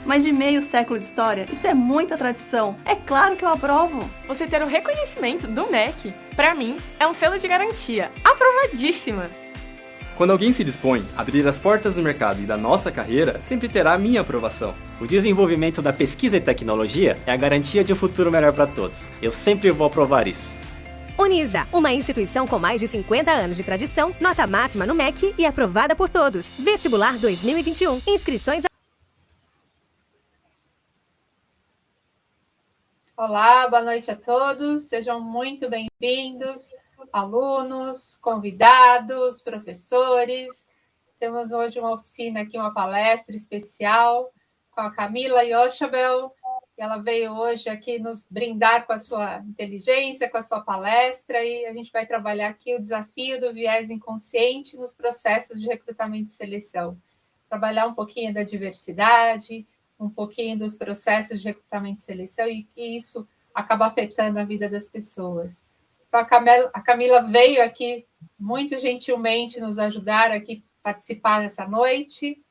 Mas de meio século de história, isso é muita tradição. É claro que eu aprovo. Você ter o reconhecimento do MEC, pra mim, é um selo de garantia. Aprovadíssima! Quando alguém se dispõe a abrir as portas do mercado e da nossa carreira, sempre terá a minha aprovação. O desenvolvimento da pesquisa e tecnologia é a garantia de um futuro melhor para todos. Eu sempre vou aprovar isso. Unisa, uma instituição com mais de 50 anos de tradição, nota máxima no MEC e aprovada por todos. Vestibular 2021. Inscrições. Olá, boa noite a todos. Sejam muito bem-vindos, alunos, convidados, professores. Temos hoje uma oficina aqui, uma palestra especial com a Camila Yoshabel. Ela veio hoje aqui nos brindar com a sua inteligência, com a sua palestra, e a gente vai trabalhar aqui o desafio do viés inconsciente nos processos de recrutamento e seleção. Trabalhar um pouquinho da diversidade, um pouquinho dos processos de recrutamento e seleção, e que isso acaba afetando a vida das pessoas. Então, a Camila veio aqui muito gentilmente nos ajudar aqui a participar nessa noite.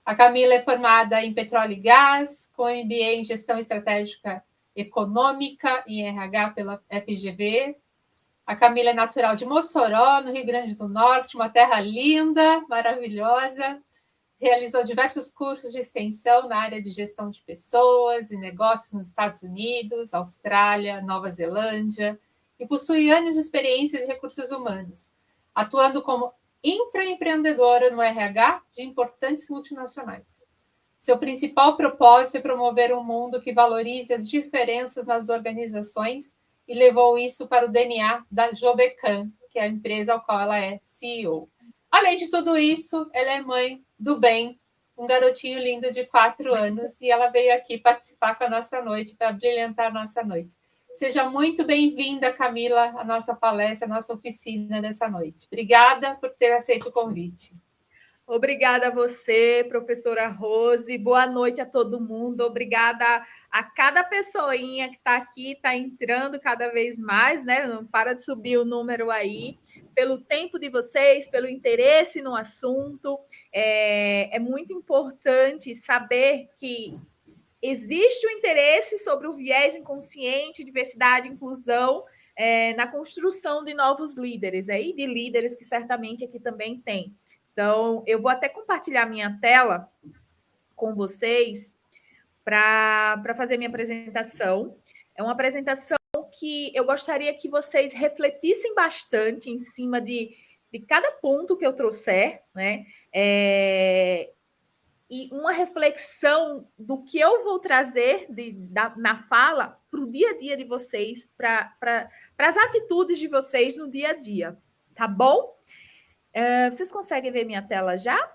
A Camila é formada em petróleo e gás, com MBA em gestão estratégica econômica e RH pela FGV. A Camila é natural de Mossoró, no Rio Grande do Norte, uma terra linda, maravilhosa. Realizou diversos cursos de extensão na área de gestão de pessoas e negócios nos Estados Unidos, Austrália, Nova Zelândia, e possui anos de experiência de recursos humanos, atuando como intraempreendedora no RH de importantes multinacionais. Seu principal propósito é promover um mundo que valorize as diferenças nas organizações e levou isso para o DNA da Jobecan, que é a empresa ao qual ela é CEO. Além de tudo isso, ela é mãe do Ben, um garotinho lindo de 4 anos, e ela veio aqui participar com a nossa noite, para brilhantar a nossa noite. Seja muito bem-vinda, Camila, à nossa palestra, à nossa oficina nessa noite. Obrigada por ter aceito o convite. Obrigada a você, professora Rose. Boa noite a todo mundo. Obrigada a cada pessoinha que está aqui, está entrando cada vez mais, né? Não para de subir o número aí. Pelo tempo de vocês, pelo interesse no assunto. É muito importante saber que existe o interesse sobre o viés inconsciente, diversidade e inclusão na construção de novos líderes, e de líderes que certamente aqui também tem. Então, eu vou até compartilhar minha tela com vocês para fazer minha apresentação. É uma apresentação que eu gostaria que vocês refletissem bastante em cima de cada ponto que eu trouxer, né? E uma reflexão do que eu vou trazer na fala para o dia a dia de vocês, para as atitudes de vocês no dia a dia, tá bom? Vocês conseguem ver minha tela já?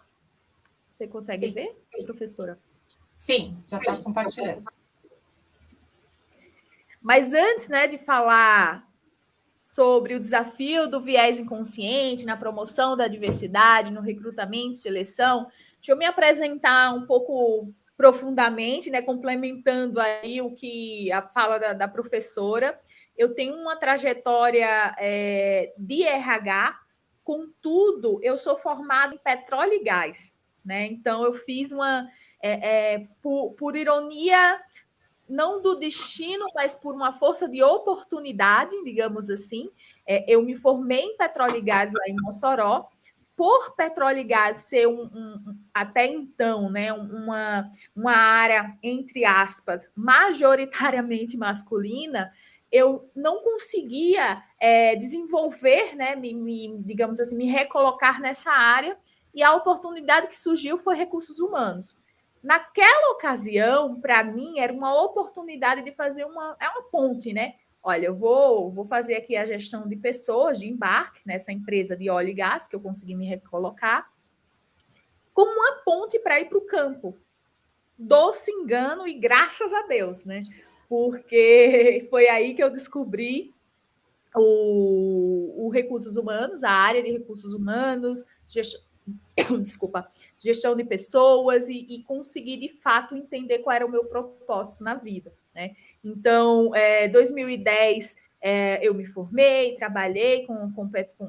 Você consegue ver, professora? Sim, já está compartilhando. Mas antes, né, de falar sobre o desafio do viés inconsciente na promoção da diversidade, no recrutamento e seleção, deixa eu me apresentar um pouco profundamente, né, complementando aí o que a fala da professora. Eu tenho uma trajetória de RH, contudo, eu sou formada em petróleo e gás, né? Então, eu fiz por ironia, não do destino, mas por uma força de oportunidade, digamos assim. Eu me formei em petróleo e gás lá em Mossoró. Por petróleo e gás ser até então, né, uma área, entre aspas, majoritariamente masculina, eu não conseguia desenvolver, né, digamos assim, me recolocar nessa área, e a oportunidade que surgiu foi recursos humanos. Naquela ocasião, para mim, era uma oportunidade de fazer uma ponte, né? Olha, eu vou fazer aqui a gestão de pessoas, de embarque, nessa empresa de óleo e gás, que eu consegui me recolocar, como uma ponte para ir para o campo. Doce engano e graças a Deus, né? Porque foi aí que eu descobri o recursos humanos, a área de recursos humanos, gestão de pessoas e conseguir, de fato, entender qual era o meu propósito na vida, né? Então, 2010, eu me formei, trabalhei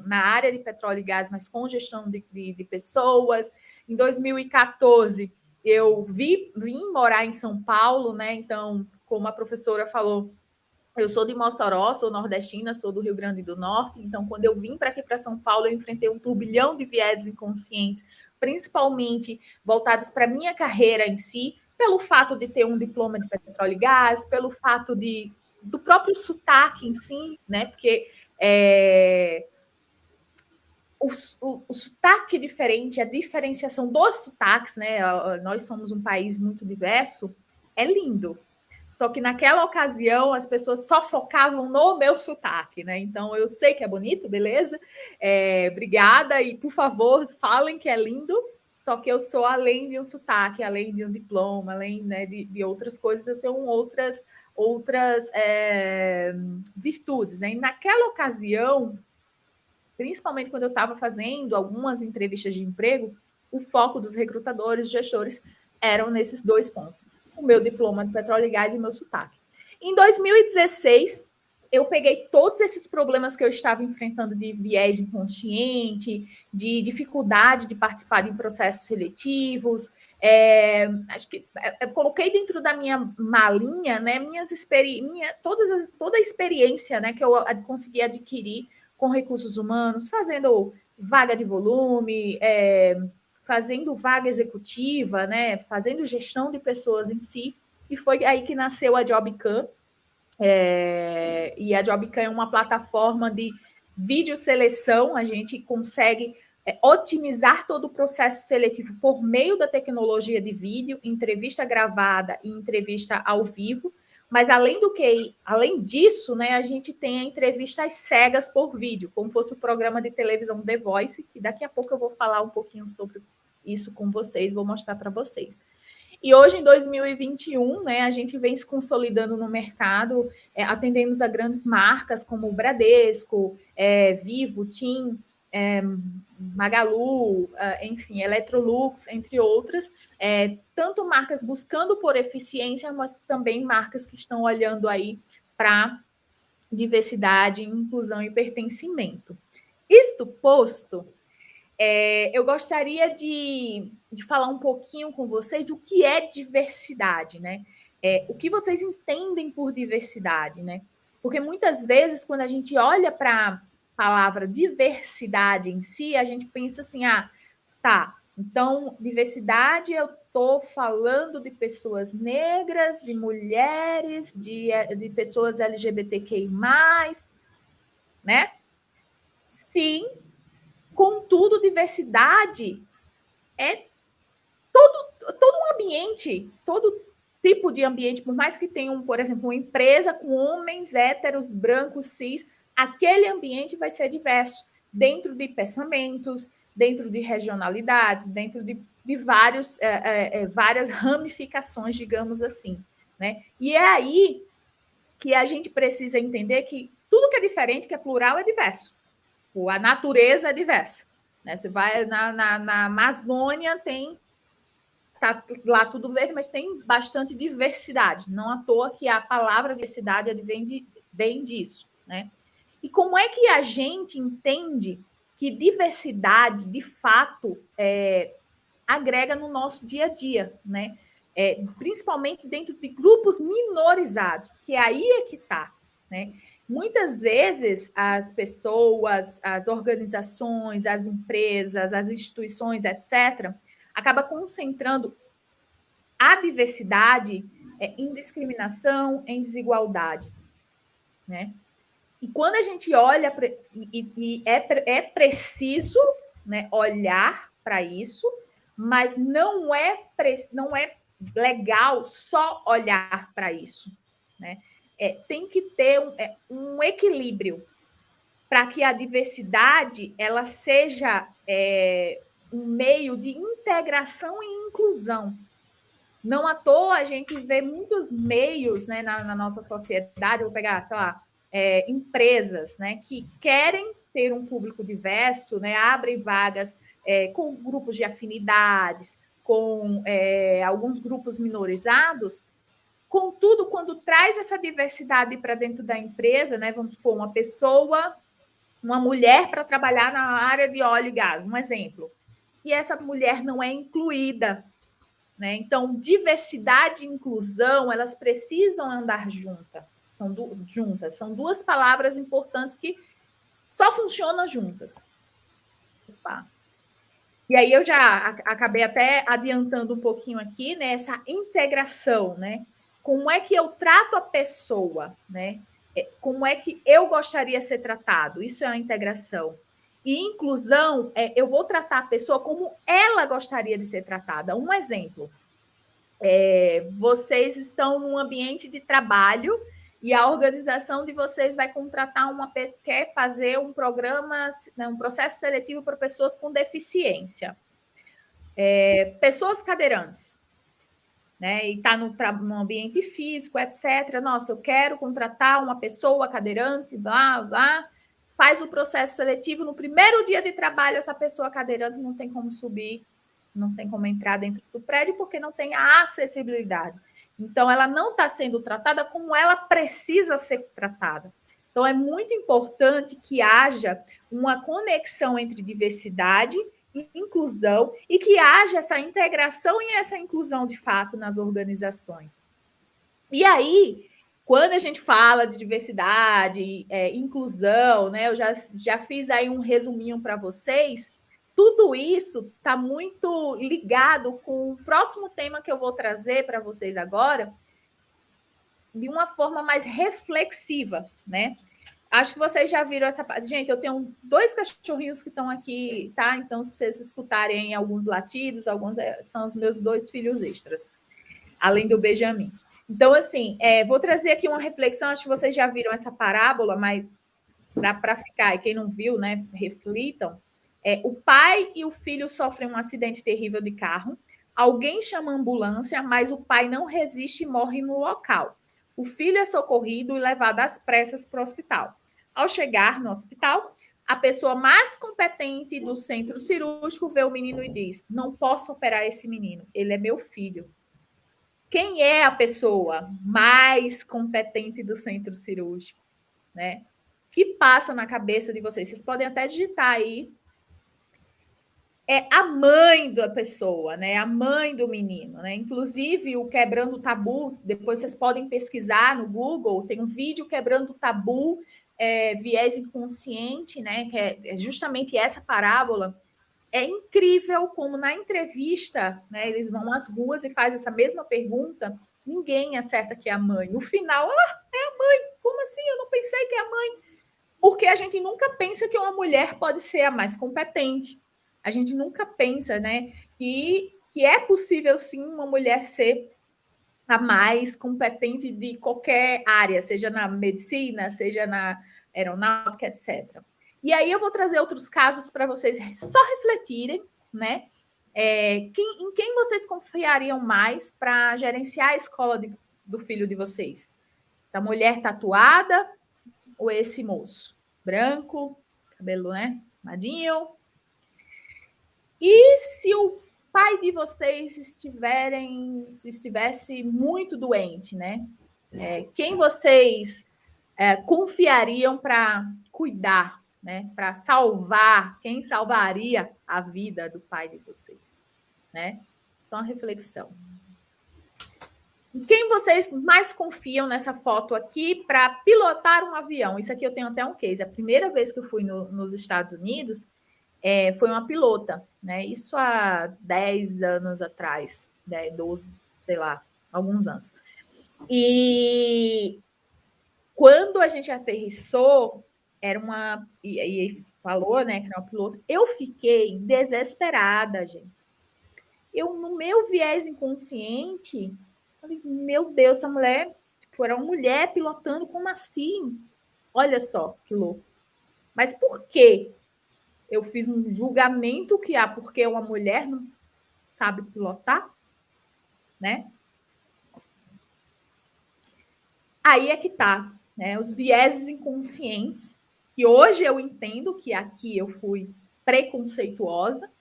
na área de petróleo e gás, mas com gestão de pessoas. Em 2014, eu vim morar em São Paulo, né? Então, como a professora falou, eu sou de Mossoró, sou nordestina, sou do Rio Grande do Norte. Então, quando eu vim para aqui, para São Paulo, eu enfrentei um turbilhão de vieses inconscientes, principalmente voltados para a minha carreira em si, pelo fato de ter um diploma de petróleo e gás, pelo fato do próprio sotaque em si, né? Porque o sotaque diferente, a diferenciação dos sotaques, né? Nós somos um país muito diverso, é lindo. Só que naquela ocasião as pessoas só focavam no meu sotaque, né? Então eu sei que é bonito, beleza? Obrigada, e por favor, falem que é lindo. Só que eu sou além de um sotaque, além de um diploma, além, né, de outras coisas, eu tenho outras virtudes, né? E naquela ocasião, principalmente quando eu estava fazendo algumas entrevistas de emprego, o foco dos recrutadores, gestores, eram nesses 2 pontos. O meu diploma de petróleo e gás e o meu sotaque. Em 2016, eu peguei todos esses problemas que eu estava enfrentando de viés inconsciente, de dificuldade de participar de processos seletivos. Acho que eu coloquei dentro da minha malinha, né, toda a experiência, né, que eu consegui adquirir com recursos humanos, fazendo vaga de volume, fazendo vaga executiva, né, fazendo gestão de pessoas em si, e foi aí que nasceu a JobCam. E a JobCam é uma plataforma de videoseleção, a gente consegue otimizar todo o processo seletivo por meio da tecnologia de vídeo, entrevista gravada e entrevista ao vivo, mas além disso, né, a gente tem a entrevista às cegas por vídeo, como fosse o programa de televisão The Voice, que daqui a pouco eu vou falar um pouquinho sobre isso com vocês, vou mostrar para vocês. E hoje, em 2021, né, a gente vem se consolidando no mercado, atendemos a grandes marcas como o Bradesco, Vivo, TIM, Magalu, enfim, Electrolux, entre outras, tanto marcas buscando por eficiência, mas também marcas que estão olhando aí para diversidade, inclusão e pertencimento. Isto posto, eu gostaria de falar um pouquinho com vocês o que é diversidade, né? O que vocês entendem por diversidade, né? Porque muitas vezes, quando a gente olha para a palavra diversidade em si, a gente pensa assim, então, diversidade, eu estou falando de pessoas negras, de mulheres, de pessoas LGBTQI+, né? Sim. Contudo, diversidade é todo um ambiente, todo tipo de ambiente, por mais que tenha, por exemplo, uma empresa com homens héteros, brancos, cis, aquele ambiente vai ser diverso, dentro de pensamentos, dentro de regionalidades, dentro de várias ramificações, digamos assim, né? E é aí que a gente precisa entender que tudo que é diferente, que é plural, é diverso. A natureza é diversa, né? Você vai na Amazônia, tá lá tudo verde, mas tem bastante diversidade. Não à toa que a palavra diversidade vem disso, né? E como é que a gente entende que diversidade, de fato, agrega no nosso dia a dia, né? Principalmente dentro de grupos minorizados, porque aí é que está, né? Muitas vezes as pessoas, as organizações, as empresas, as instituições, etc., acabam concentrando a diversidade em discriminação, em desigualdade, né? E quando a gente olha, é preciso, né, olhar para isso, mas não é legal só olhar para isso, né? Tem que ter um equilíbrio para que a diversidade ela seja um meio de integração e inclusão. Não à toa a gente vê muitos meios, né, na nossa sociedade, vou pegar, sei lá, empresas, né, que querem ter um público diverso, né, abrem vagas com grupos de afinidades, com alguns grupos minorizados. Contudo, quando traz essa diversidade para dentro da empresa, né, vamos supor, uma mulher para trabalhar na área de óleo e gás, um exemplo, e essa mulher não é incluída né? Então, diversidade e inclusão, elas precisam andar juntas. São duas palavras importantes que só funcionam juntas. Opa. E aí eu já acabei até adiantando um pouquinho aqui, né? Essa integração, né? Como é que eu trato a pessoa, né? Como é que eu gostaria de ser tratado? Isso é a integração. E inclusão, eu vou tratar a pessoa como ela gostaria de ser tratada. Um exemplo, vocês estão num ambiente de trabalho e a organização de vocês vai contratar quer fazer um programa, um processo seletivo para pessoas com deficiência. Pessoas cadeirantes, né? E está no ambiente físico, etc. Nossa, eu quero contratar uma pessoa cadeirante, blá, blá. Faz o processo seletivo, no primeiro dia de trabalho, essa pessoa cadeirante não tem como subir, não tem como entrar dentro do prédio, porque não tem a acessibilidade. Então, ela não está sendo tratada como ela precisa ser tratada. Então, é muito importante que haja uma conexão entre diversidade e inclusão e que haja essa integração e essa inclusão, de fato, nas organizações. E aí, quando a gente fala de diversidade, inclusão, né, eu já fiz aí um resuminho para vocês, tudo isso está muito ligado com o próximo tema que eu vou trazer para vocês agora, de uma forma mais reflexiva, né? Acho que vocês já viram essa parte. Gente, eu tenho 2 cachorrinhos que estão aqui, tá? Então, se vocês escutarem alguns latidos, alguns são os meus 2 filhos extras, além do Benjamin. Então, assim, vou trazer aqui uma reflexão. Acho que vocês já viram essa parábola, mas para ficar, e quem não viu, né, reflitam. O pai e o filho sofrem um acidente terrível de carro. Alguém chama a ambulância, mas o pai não resiste e morre no local. O filho é socorrido e levado às pressas para o hospital. Ao chegar no hospital, a pessoa mais competente do centro cirúrgico vê o menino e diz: não posso operar esse menino, ele é meu filho. Quem é a pessoa mais competente do centro cirúrgico, né? Que passa na cabeça de vocês? Vocês podem até digitar aí. É a mãe da pessoa, né? A mãe do menino, né? Inclusive, o Quebrando o Tabu, depois vocês podem pesquisar no Google, tem um vídeo Quebrando o Tabu, viés inconsciente, né? Que é justamente essa parábola. É incrível como na entrevista, né, eles vão às ruas e fazem essa mesma pergunta, ninguém acerta que é a mãe. No final, é a mãe. Como assim? Eu não pensei que é a mãe. Porque a gente nunca pensa que uma mulher pode ser a mais competente. A gente nunca pensa, né, que é possível, sim, uma mulher ser a mais competente de qualquer área, seja na medicina, seja na aeronáutica, etc. E aí eu vou trazer outros casos para vocês só refletirem, né? Em quem vocês confiariam mais para gerenciar a escola do filho de vocês? Essa mulher tatuada ou esse moço? Branco, cabelo, né? Madinho. E se o pai de vocês estivesse muito doente, né? Quem vocês confiariam para cuidar, né? Para salvar? Quem salvaria a vida do pai de vocês, né? Só uma reflexão. Quem vocês mais confiam nessa foto aqui para pilotar um avião? Isso aqui eu tenho até um case. A primeira vez que eu fui nos Estados Unidos, foi uma pilota, né? Isso há 10 anos atrás, 12, sei lá, alguns anos. E quando a gente aterrissou, e falou, né, que era uma pilota, eu fiquei desesperada, gente. No meu viés inconsciente, falei, meu Deus, essa mulher, era uma mulher pilotando, como assim? Olha só que louco. Mas por quê? Eu fiz um julgamento porque uma mulher não sabe pilotar, né? Aí é que tá, né? Os vieses inconscientes, que hoje eu entendo que aqui eu fui preconceituosa,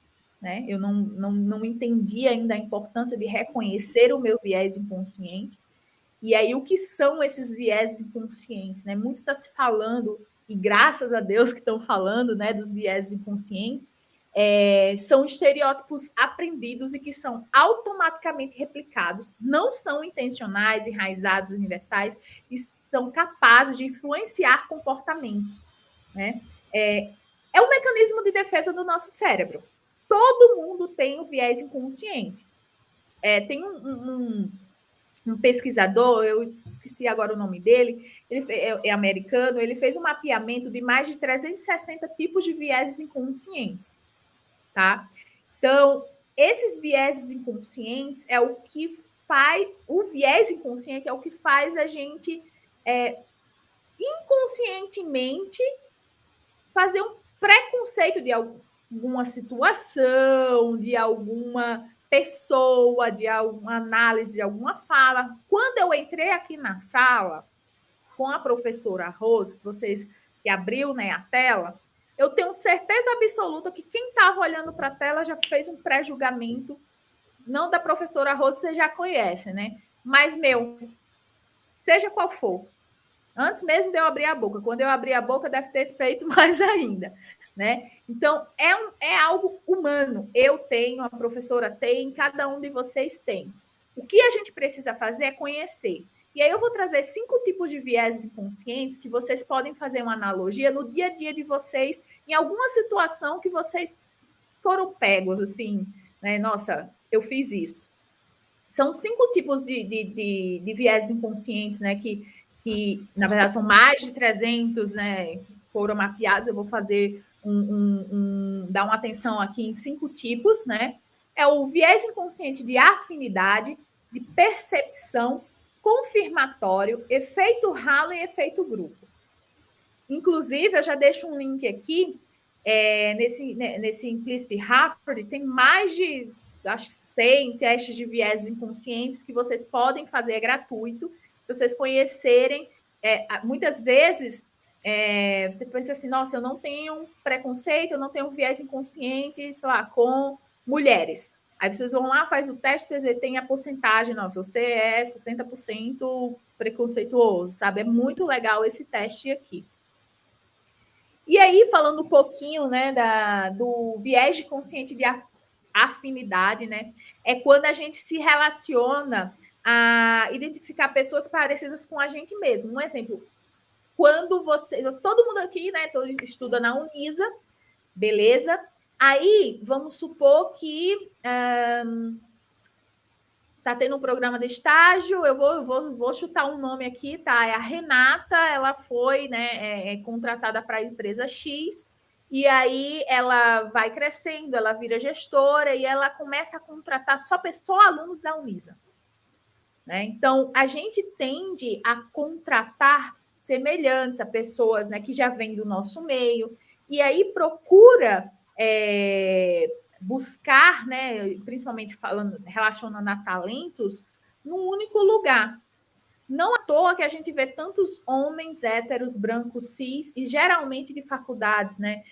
né? Eu não entendi ainda a importância de reconhecer o meu viés inconsciente. E aí, o que são esses vieses inconscientes, né? Muito está se falando, e graças a Deus que estão falando, né, dos vieses inconscientes, são estereótipos aprendidos e que são automaticamente replicados, não são intencionais, enraizados, universais, e são capazes de influenciar comportamento, né? É um mecanismo de defesa do nosso cérebro. Todo mundo tem o viés inconsciente. Tem um pesquisador, eu esqueci agora o nome dele, ele é americano, ele fez um mapeamento de mais de 360 tipos de vieses inconscientes, tá? Então, esses vieses inconscientes é o que faz, o viés inconsciente é o que faz a gente inconscientemente fazer um preconceito de alguma situação, de alguma pessoa, de alguma análise, de alguma fala. Quando eu entrei aqui na sala com a professora Rose, que abriu, né, a tela, eu tenho certeza absoluta que quem estava olhando para a tela já fez um pré-julgamento, não da professora Rose, você já conhece, né? Mas, seja qual for, antes mesmo de eu abrir a boca, quando eu abri a boca, deve ter feito mais ainda, né? Então, é algo humano. Eu tenho, a professora tem, cada um de vocês tem. O que a gente precisa fazer é conhecer. E aí eu vou trazer 5 tipos de vieses inconscientes que vocês podem fazer uma analogia no dia a dia de vocês, em alguma situação que vocês foram pegos, assim, né? Nossa, eu fiz isso. São 5 tipos de vieses inconscientes, né? Que, na verdade, são mais de 300, né? Que foram mapeados. Eu vou fazer dar uma atenção aqui em 5 tipos, né? É o viés inconsciente de afinidade, de percepção, confirmatório, efeito halo e efeito grupo. Inclusive, eu já deixo um link aqui, nesse Implicit Harvard, tem mais de, acho, 100 testes de viés inconscientes que vocês podem fazer, é gratuito, para vocês conhecerem. Muitas vezes, você pensa assim, nossa, eu não tenho preconceito, eu não tenho viés inconsciente, sei lá, com mulheres. Aí vocês vão lá, faz o teste, vocês têm a porcentagem, não, você é 60% preconceituoso, sabe? É muito legal esse teste aqui. E aí, falando um pouquinho, né, do viés de consciente de afinidade, né, é quando a gente se relaciona a identificar pessoas parecidas com a gente mesmo. Um exemplo, quando todo mundo aqui, né, estuda na Unisa, beleza? Aí, vamos supor que tá tendo um programa de estágio, eu vou chutar um nome aqui, tá? É a Renata, ela foi, né, contratada para a empresa X, e aí ela vai crescendo, ela vira gestora e ela começa a contratar só alunos da Unisa, né? Então, a gente tende a contratar semelhantes a pessoas, né, que já vêm do nosso meio, e aí procura buscar, né, principalmente relacionando a talentos, num único lugar. Não à toa que a gente vê tantos homens héteros, brancos, cis, e geralmente de faculdades, né,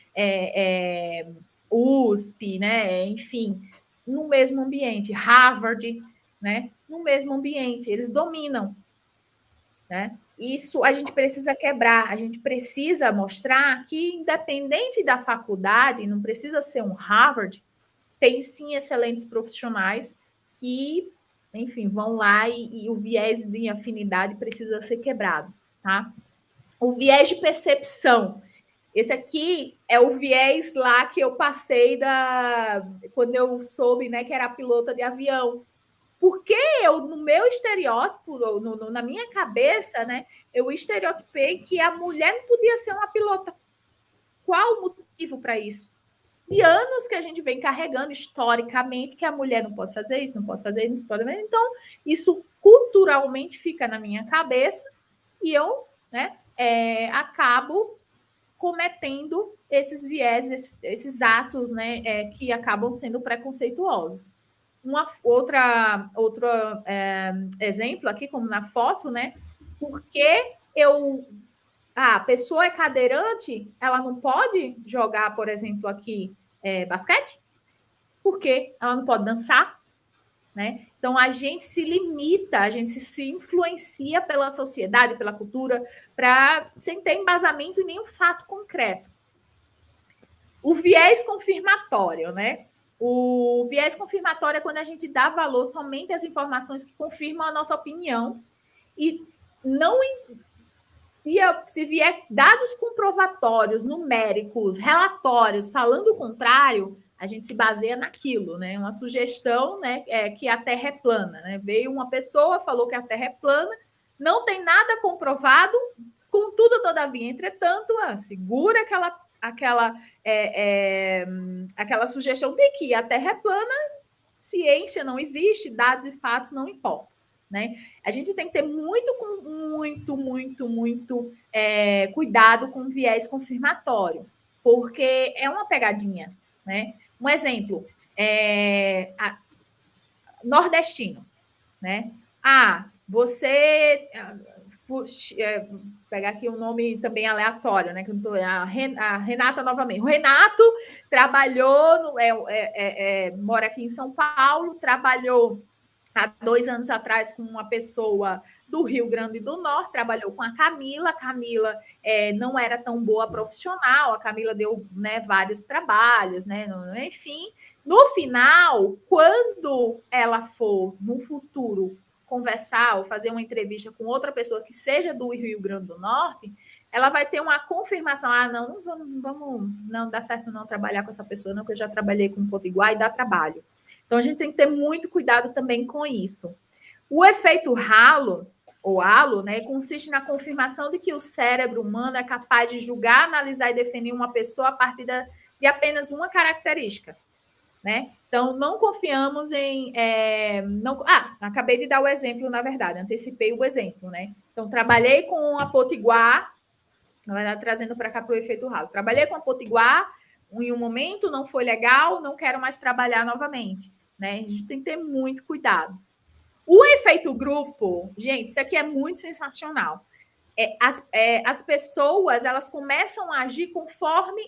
USP, né, enfim, no mesmo ambiente, Harvard, né, no mesmo ambiente, eles dominam, né? Isso a gente precisa quebrar, a gente precisa mostrar que, independente da faculdade, não precisa ser um Harvard, tem sim excelentes profissionais que, enfim, vão lá e o viés de afinidade precisa ser quebrado, tá? O viés de percepção. Esse aqui é o viés lá que eu passei quando eu soube, né, que era pilota de avião. Porque no meu estereótipo, na minha cabeça, né, eu estereotipei que a mulher não podia ser uma pilota. Qual o motivo para isso? De anos que a gente vem carregando historicamente que a mulher não pode fazer isso, não pode fazer isso, não pode fazer isso. Então, isso culturalmente fica na minha cabeça e eu, né, acabo cometendo esses viés, esses atos, né, que acabam sendo preconceituosos. Outro exemplo aqui, como na foto, né? Porque a pessoa é cadeirante, ela não pode jogar, por exemplo, aqui basquete? Por quê? Ela não pode dançar, né? Então, a gente se limita, a gente se influencia pela sociedade, pela cultura, sem ter embasamento em nenhum fato concreto. O viés confirmatório, né? O viés confirmatório é quando a gente dá valor somente às informações que confirmam a nossa opinião e não se vier dados comprovatórios, numéricos, relatórios falando o contrário, a gente se baseia naquilo, né? Uma sugestão, né, que a Terra é plana, né? Veio uma pessoa, falou que a Terra é plana, não tem nada comprovado, contudo, todavia, entretanto, segura aquela sugestão de que a Terra é plana, ciência não existe, dados e fatos não importam, né? A gente tem que ter muito cuidado com o viés confirmatório, porque é uma pegadinha, né? Um exemplo, nordestino, né? Você... pegar aqui um nome também aleatório, né? A Renata novamente. O Renato trabalhou, mora aqui em São Paulo, trabalhou há 2 anos atrás com uma pessoa do Rio Grande do Norte, trabalhou com a Camila. A Camila não era tão boa profissional, a Camila deu, né, vários trabalhos, né? Enfim, no final, quando ela for, no futuro, conversar ou fazer uma entrevista com outra pessoa que seja do Rio Grande do Norte, ela vai ter uma confirmação, não dá certo não trabalhar com essa pessoa, não, porque eu já trabalhei com o Potiguar e dá trabalho. Então, a gente tem que ter muito cuidado também com isso. O efeito halo, ou halo, né, consiste na confirmação de que o cérebro humano é capaz de julgar, analisar e definir uma pessoa a partir de apenas uma característica, né? Então, não confiamos em... acabei de dar o exemplo, na verdade, antecipei o exemplo, né? Então, trabalhei com a Potiguar, na verdade, trazendo para cá para o efeito halo. Trabalhei com a Potiguar, em um momento não foi legal, não quero mais trabalhar novamente, né? A gente tem que ter muito cuidado. O efeito grupo, gente, isso aqui é muito sensacional. As pessoas, elas começam a agir conforme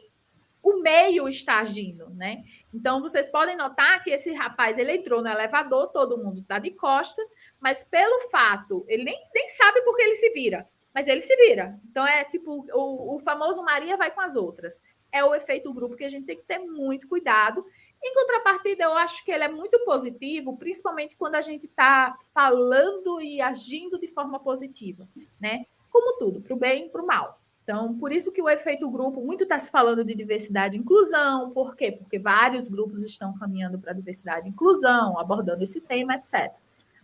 o meio está agindo, né? Então, vocês podem notar que esse rapaz, ele entrou no elevador, todo mundo está de costa, mas pelo fato, ele nem sabe porque ele se vira, mas ele se vira. Então, é tipo, o famoso Maria vai com as outras. É o efeito grupo que a gente tem que ter muito cuidado. Em contrapartida, eu acho que ele é muito positivo, principalmente quando a gente está falando e agindo de forma positiva, né? Como tudo, para o bem e para o mal. Então, por isso que o efeito grupo, muito está se falando de diversidade e inclusão. Por quê? Porque vários grupos estão caminhando para a diversidade e inclusão, abordando esse tema, etc.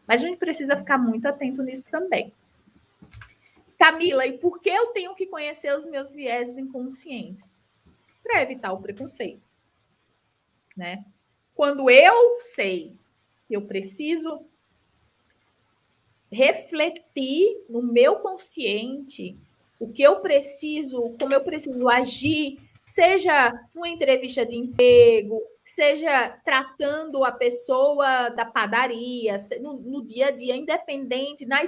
Mas a gente precisa ficar muito atento nisso também. Camila, e por que eu tenho que conhecer os meus vieses inconscientes? Para evitar o preconceito, né? Quando eu sei que eu preciso refletir no meu consciente o que eu preciso, como eu preciso agir, seja numa entrevista de emprego, seja tratando a pessoa da padaria, no dia a dia, independente, na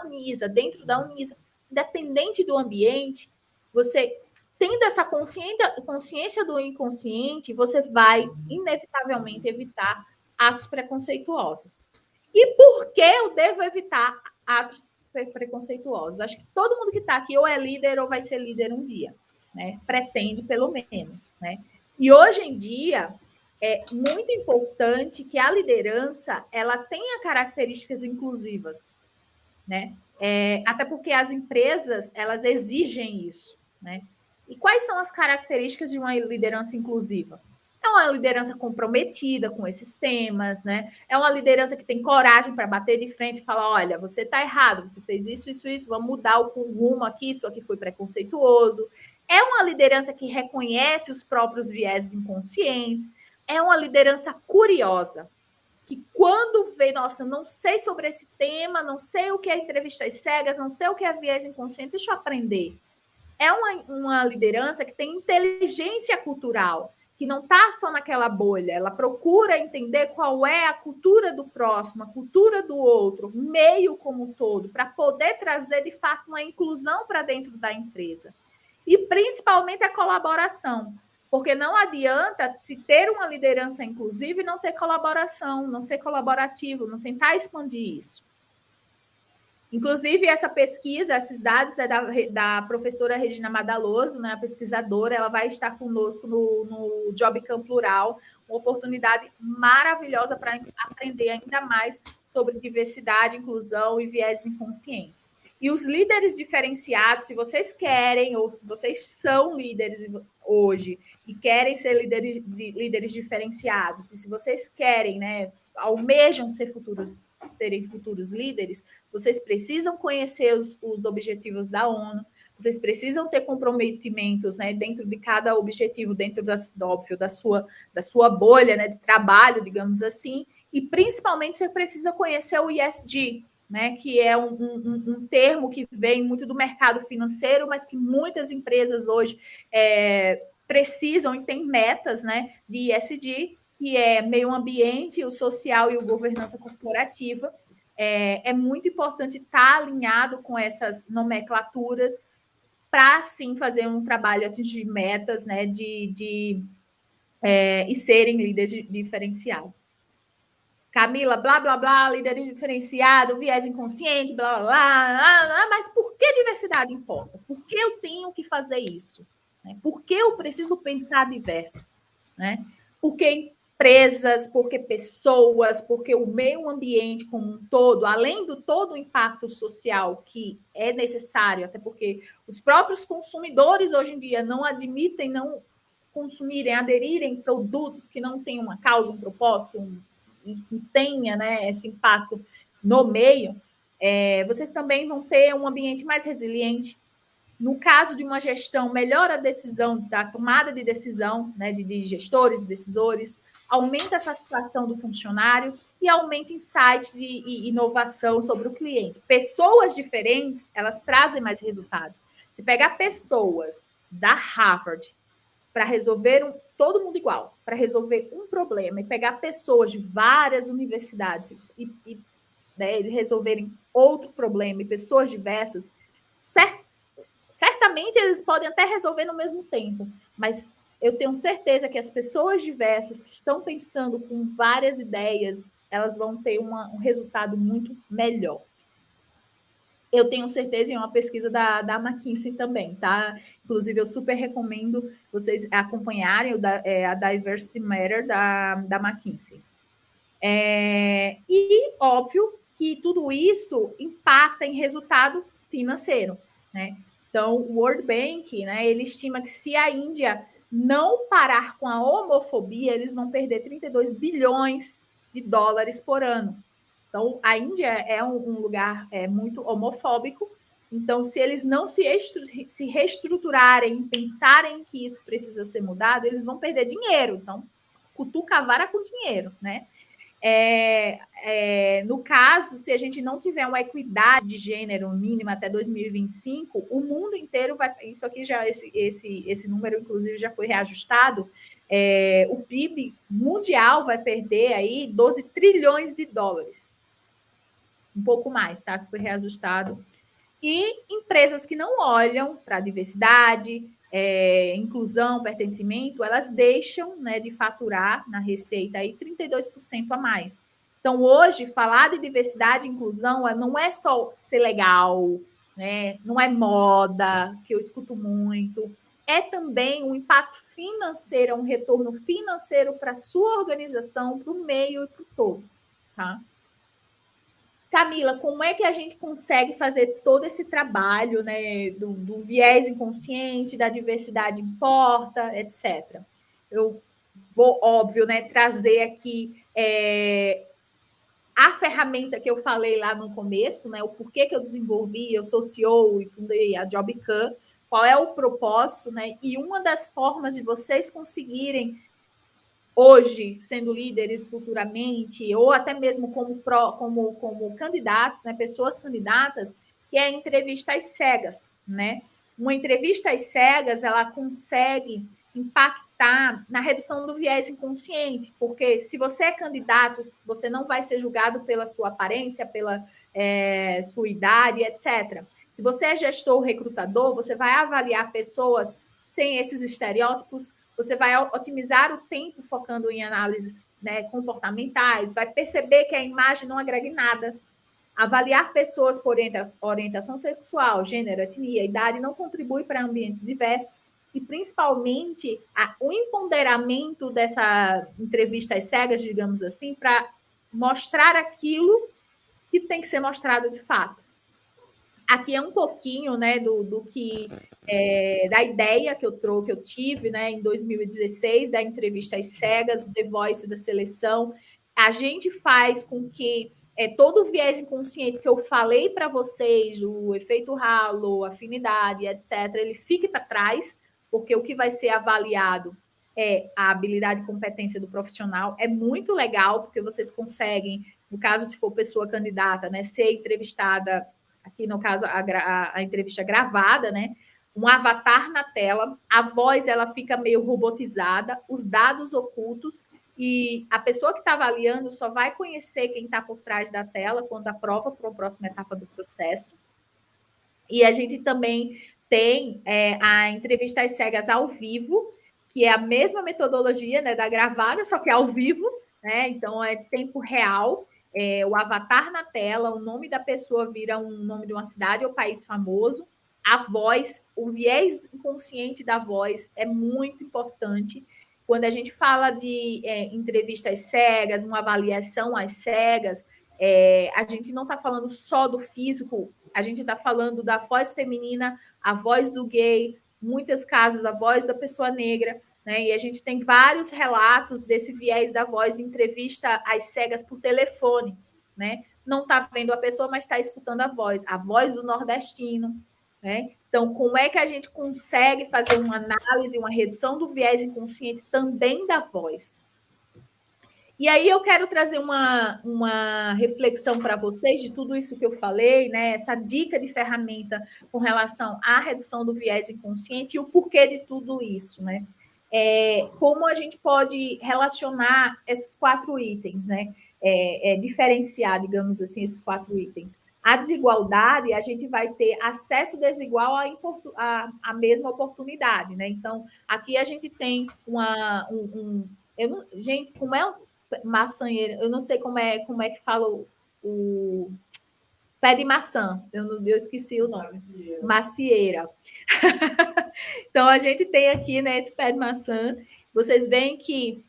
Unisa, dentro da Unisa, independente do ambiente, você tendo essa consciência do inconsciente, você vai, inevitavelmente, evitar atos preconceituosos. E por que eu devo evitar atos preconceituosos? Acho que todo mundo que está aqui ou é líder ou vai ser líder um dia, né? Pretende, pelo menos, né? E hoje em dia, é muito importante que a liderança ela tenha características inclusivas, né? Até porque as empresas, elas exigem isso, né? E quais são as características de uma liderança inclusiva? É uma liderança comprometida com esses temas, né? É uma liderança que tem coragem para bater de frente e falar, olha, você está errado, você fez isso, vamos mudar o rumo aqui, isso aqui foi preconceituoso. É uma liderança que reconhece os próprios vieses inconscientes. É uma liderança curiosa, que quando vê, nossa, não sei sobre esse tema, não sei o que é entrevistas cegas, não sei o que é viés inconsciente, deixa eu aprender. É uma liderança que tem inteligência cultural, que não está só naquela bolha, ela procura entender qual é a cultura do próximo, a cultura do outro, o meio como um todo, para poder trazer, de fato, uma inclusão para dentro da empresa. E, principalmente, a colaboração, porque não adianta se ter uma liderança inclusiva e não ter colaboração, não ser colaborativo, não tentar expandir isso. Inclusive, essa pesquisa, esses dados é da professora Regina Madaloso, né, a pesquisadora, ela vai estar conosco no Job Camp Plural, uma oportunidade maravilhosa para aprender ainda mais sobre diversidade, inclusão e viés inconscientes. E os líderes diferenciados, se vocês querem, ou se vocês são líderes hoje e querem ser líderes diferenciados, e se vocês querem, né, almejam serem futuros líderes, vocês precisam conhecer os objetivos da ONU, vocês precisam ter comprometimentos, né, dentro de cada objetivo, dentro óbvio, da sua bolha, né, de trabalho, digamos assim, e principalmente você precisa conhecer o ESG, né, que é um termo que vem muito do mercado financeiro, mas que muitas empresas hoje precisam e têm metas, né, de ESG, que é meio ambiente, o social e o governança corporativa. É muito importante estar alinhado com essas nomenclaturas para, sim, fazer um trabalho, atingir metas, né, e serem líderes diferenciados. Camila, blá, blá, blá, líder diferenciado, viés inconsciente, blá, blá, blá, mas por que diversidade importa? Por que eu tenho que fazer isso? Por que eu preciso pensar diverso? Porque empresas, porque pessoas, porque o meio ambiente como um todo, além do todo o impacto social que é necessário, até porque os próprios consumidores hoje em dia não admitem não consumirem, aderirem produtos que não tenham uma causa, um propósito, e tenha, né, esse impacto no meio, vocês também vão ter um ambiente mais resiliente. No caso de uma gestão, melhora a decisão, da tomada de decisão, né, de gestores, decisores, aumenta a satisfação do funcionário e aumenta insights e inovação sobre o cliente. Pessoas diferentes, elas trazem mais resultados. Se pegar pessoas da Harvard para resolver todo mundo igual, para resolver um problema, e pegar pessoas de várias universidades e resolverem outro problema, e pessoas diversas, certamente eles podem até resolver no mesmo tempo, mas eu tenho certeza que as pessoas diversas que estão pensando com várias ideias, elas vão ter um resultado muito melhor. Eu tenho certeza em uma pesquisa da McKinsey também, tá? Inclusive, eu super recomendo vocês acompanharem a Diversity Matter da McKinsey. E, óbvio, que tudo isso impacta em resultado financeiro, né? Então, o World Bank, né, ele estima que se a Índia não parar com a homofobia, eles vão perder 32 bilhões de dólares por ano. Então, a Índia é um lugar muito homofóbico. Então, se eles não se reestruturarem, pensarem que isso precisa ser mudado, eles vão perder dinheiro. Então, cutuca a vara com dinheiro, né? No caso, se a gente não tiver uma equidade de gênero mínima até 2025, o mundo inteiro vai... Isso aqui já, esse número, inclusive, já foi reajustado. O PIB mundial vai perder aí 12 trilhões de dólares. Um pouco mais, tá? Que foi reajustado. E empresas que não olham para a diversidade, inclusão, pertencimento, elas deixam, né, de faturar na receita aí 32% a mais. Então, hoje, falar de diversidade e inclusão não é só ser legal, né? Não é moda, que eu escuto muito. É também um impacto financeiro, um retorno financeiro para a sua organização, para o meio e para o todo, tá? Camila, como é que a gente consegue fazer todo esse trabalho, né, do viés inconsciente, da diversidade importa, etc. Eu vou, óbvio, né, trazer aqui a ferramenta que eu falei lá no começo, né, o porquê que eu desenvolvi, eu sou CEO e fundei a JobCam, qual é o propósito, né, e uma das formas de vocês conseguirem hoje, sendo líderes futuramente, ou até mesmo como candidatos, né, pessoas candidatas, que é a entrevista às cegas, né? Uma entrevista às cegas, ela consegue impactar na redução do viés inconsciente, porque se você é candidato, você não vai ser julgado pela sua aparência, pela sua idade, etc. Se você é gestor ou recrutador, você vai avaliar pessoas sem esses estereótipos. Você vai otimizar o tempo focando em análises, né, comportamentais, vai perceber que a imagem não agrega em nada. Avaliar pessoas por orientação sexual, gênero, etnia, idade não contribui para ambientes diversos e, principalmente, o empoderamento dessa entrevista às cegas, digamos assim, para mostrar aquilo que tem que ser mostrado de fato. Aqui é um pouquinho, né, do que da ideia que eu tive, né, em 2016, da entrevista às cegas, o The Voice da seleção. A gente faz com que todo o viés inconsciente que eu falei para vocês, o efeito halo, afinidade, etc., ele fique para trás, porque o que vai ser avaliado é a habilidade e competência do profissional. É muito legal, porque vocês conseguem, no caso, se for pessoa candidata, né, ser entrevistada, aqui no caso, a entrevista gravada, né, um avatar na tela, a voz ela fica meio robotizada, os dados ocultos, e a pessoa que está avaliando só vai conhecer quem está por trás da tela quando aprova para a próxima etapa do processo. E a gente também tem a entrevista às cegas ao vivo, que é a mesma metodologia, né, da gravada, só que é ao vivo, né? Então é tempo real, o avatar na tela, o nome da pessoa vira um nome de uma cidade ou país famoso, a voz, o viés inconsciente da voz é muito importante. Quando a gente fala de entrevistas cegas, uma avaliação às cegas, a gente não está falando só do físico, a gente está falando da voz feminina, a voz do gay, muitos casos, a voz da pessoa negra, né? E a gente tem vários relatos desse viés da voz em entrevista às cegas por telefone, né? Não está vendo a pessoa, mas está escutando a voz do nordestino, né? Então, como é que a gente consegue fazer uma análise, uma redução do viés inconsciente também da voz? E aí eu quero trazer uma reflexão para vocês de tudo isso que eu falei, né? Essa dica de ferramenta com relação à redução do viés inconsciente e o porquê de tudo isso, né? Como a gente pode relacionar esses 4 itens, né? Diferenciar, digamos assim, esses 4 itens. A desigualdade, a gente vai ter acesso desigual à mesma oportunidade, né? Então, aqui a gente tem gente, como é maçanheira, eu não sei como é que fala o pé de maçã, eu esqueci o nome. Macieira. Então, a gente tem aqui, né, esse pé de maçã. Vocês veem que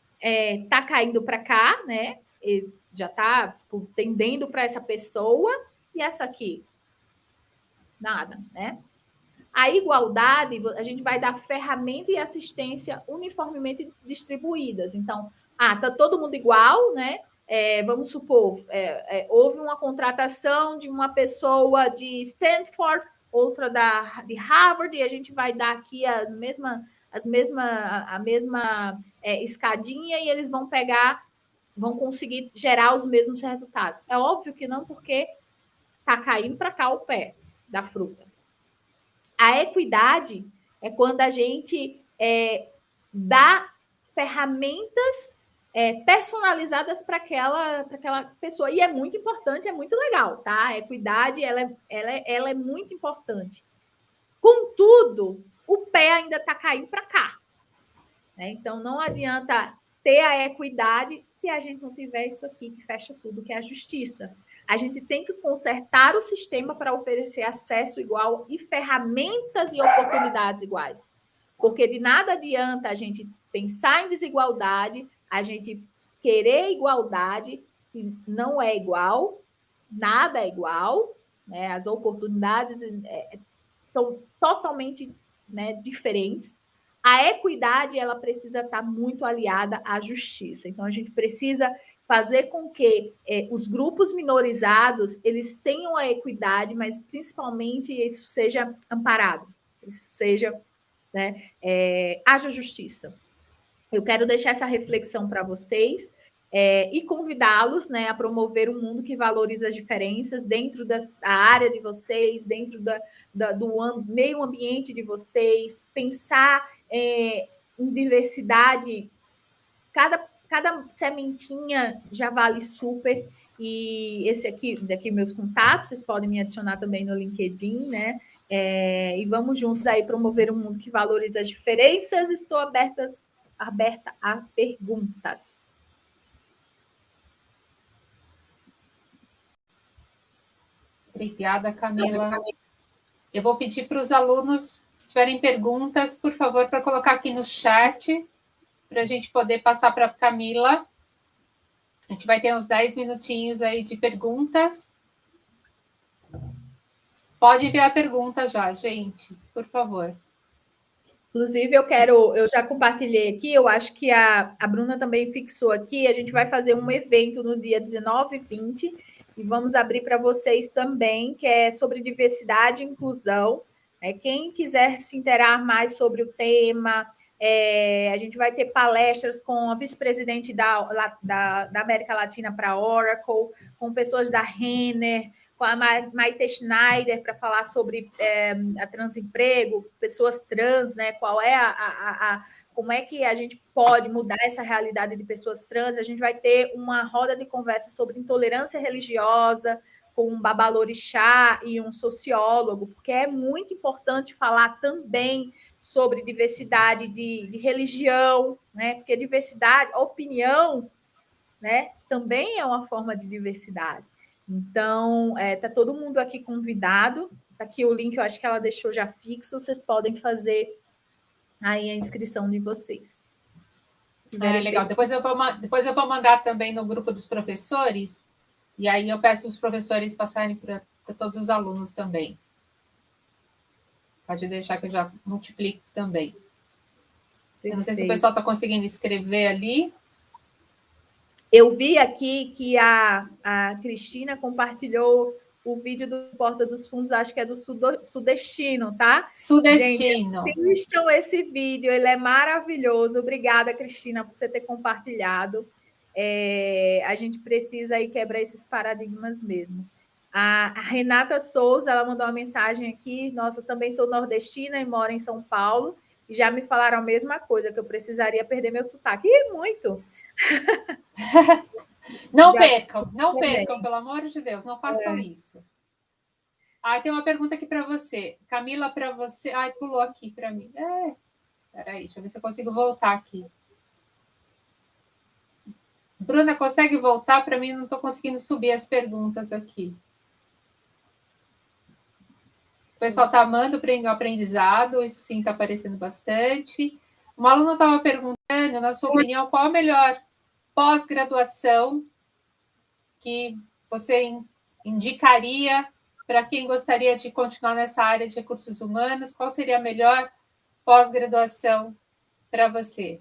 tá caindo para cá, né? E já tá tendendo para essa pessoa. E essa aqui? Nada, né? A igualdade, a gente vai dar ferramenta e assistência uniformemente distribuídas. Então, tá todo mundo igual, né? Vamos supor, houve uma contratação de uma pessoa de Stanford, outra de Harvard, e a gente vai dar aqui a mesma escadinha e eles vão conseguir gerar os mesmos resultados. É óbvio que não, porque está caindo para cá o pé da fruta. A equidade é quando a gente dá ferramentas personalizadas para aquela pessoa. E é muito importante, é muito legal, tá? A equidade, ela é muito importante. Contudo, o pé ainda está caindo para cá, né? Então, não adianta ter a equidade se a gente não tiver isso aqui que fecha tudo, que é a justiça. A gente tem que consertar o sistema para oferecer acesso igual e ferramentas e oportunidades iguais. Porque de nada adianta a gente pensar em desigualdade, a gente querer igualdade, que não é igual, nada é igual, né? As oportunidades são totalmente, né, diferentes. A equidade, ela precisa estar muito aliada à justiça. Então, a gente precisa fazer com que os grupos minorizados eles tenham a equidade, mas principalmente isso seja amparado, isso seja, né, haja justiça. Eu quero deixar essa reflexão para vocês e convidá-los, né, a promover um mundo que valoriza as diferenças dentro da área de vocês, dentro do meio ambiente de vocês, pensar em diversidade. Cada sementinha já vale super. E daqui meus contatos, vocês podem me adicionar também no LinkedIn, né? E vamos juntos aí promover um mundo que valoriza as diferenças. Estou aberta a perguntas. Obrigada, Camila. Eu vou pedir para os alunos que tiverem perguntas, por favor, para colocar aqui no chat, para a gente poder passar para a Camila. A gente vai ter uns 10 minutinhos aí de perguntas. Pode enviar a pergunta já, gente, por favor. Inclusive, eu já compartilhei aqui, eu acho que a Bruna também fixou aqui, a gente vai fazer um evento no dia 19 e 20, e vamos abrir para vocês também, que é sobre diversidade e inclusão. Quem quiser se interar mais sobre o tema, a gente vai ter palestras com a vice-presidente da América Latina para a Oracle, com pessoas da Renner, com a Maite Schneider para falar sobre a transemprego, pessoas trans, né? Qual é como é que a gente pode mudar essa realidade de pessoas trans? A gente vai ter uma roda de conversa sobre intolerância religiosa com um babalorixá e um sociólogo, porque é muito importante falar também sobre diversidade de religião, né? Porque diversidade, opinião, né? Também é uma forma de diversidade. Então, está todo mundo aqui convidado. Está aqui o link, eu acho que ela deixou já fixo. Vocês podem fazer aí a inscrição de vocês. Legal. Depois eu vou mandar também no grupo dos professores. E aí eu peço os professores passarem para todos os alunos também. Pode deixar que eu já multiplico também. Eu não sei se o pessoal está conseguindo escrever ali. Eu vi aqui que a Cristina compartilhou o vídeo do Porta dos Fundos, acho que é do Sudestino, tá? Sudestino. Gente, assistam esse vídeo, ele é maravilhoso. Obrigada, Cristina, por você ter compartilhado. A gente precisa aí quebrar esses paradigmas mesmo. A Renata Souza, ela mandou uma mensagem aqui. Nossa, eu também sou nordestina e moro em São Paulo. E já me falaram a mesma coisa, que eu precisaria perder meu sotaque. E muito! Não percam, pelo amor de Deus, não façam isso. Tem uma pergunta aqui para você. Camila, para você... pulou aqui para mim. Peraí, deixa eu ver se eu consigo voltar aqui. Bruna, consegue voltar? Para mim, não estou conseguindo subir as perguntas aqui. O pessoal está amando o aprendizado, isso sim está aparecendo bastante. Uma aluna estava perguntando, na sua opinião, qual a melhor pós-graduação que você indicaria para quem gostaria de continuar nessa área de recursos humanos? Qual seria a melhor pós-graduação para você?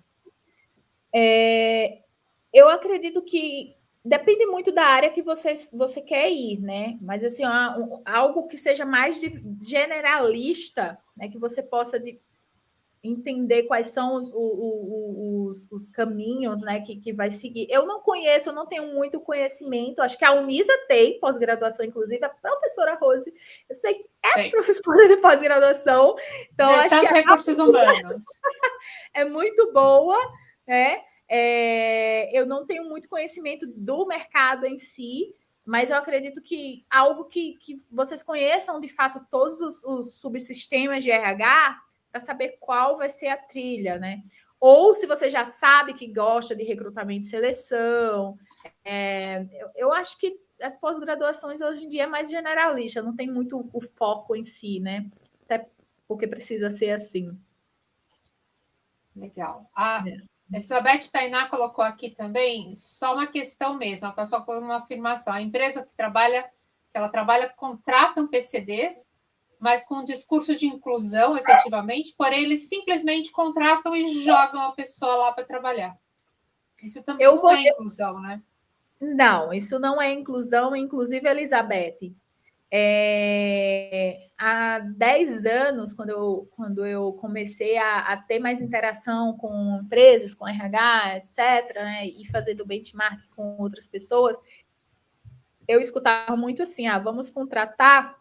Eu acredito que depende muito da área que você quer ir, né? Mas, assim, algo que seja mais generalista, né? Que você possa entender quais são os caminhos, né, que vai seguir. Eu não conheço, eu não tenho muito conhecimento. Acho que a Unisa tem pós-graduação, inclusive, a professora Rose, eu sei que professora de pós-graduação. Então, Gestão acho que de recursos humanos. É muito boa, né? Eu não tenho muito conhecimento do mercado em si, mas eu acredito que algo que vocês conheçam, de fato, todos os subsistemas de RH, para saber qual vai ser a trilha, né? Ou se você já sabe que gosta de recrutamento e seleção. Eu acho que as pós-graduações hoje em dia é mais generalista, não tem muito o foco em si, né? Até porque precisa ser assim. Legal. A Elizabeth Tainá colocou aqui também só uma questão mesmo, ela está só colocando uma afirmação. A empresa que ela trabalha contratam PCDs, mas com um discurso de inclusão, efetivamente, porém eles simplesmente contratam e jogam a pessoa lá para trabalhar. Isso também não é inclusão, né? Não, isso não é inclusão. Inclusive, Elizabeth, há 10 anos, quando eu comecei a ter mais interação com empresas, com RH, etc., né, e fazendo benchmark com outras pessoas, eu escutava muito assim, vamos contratar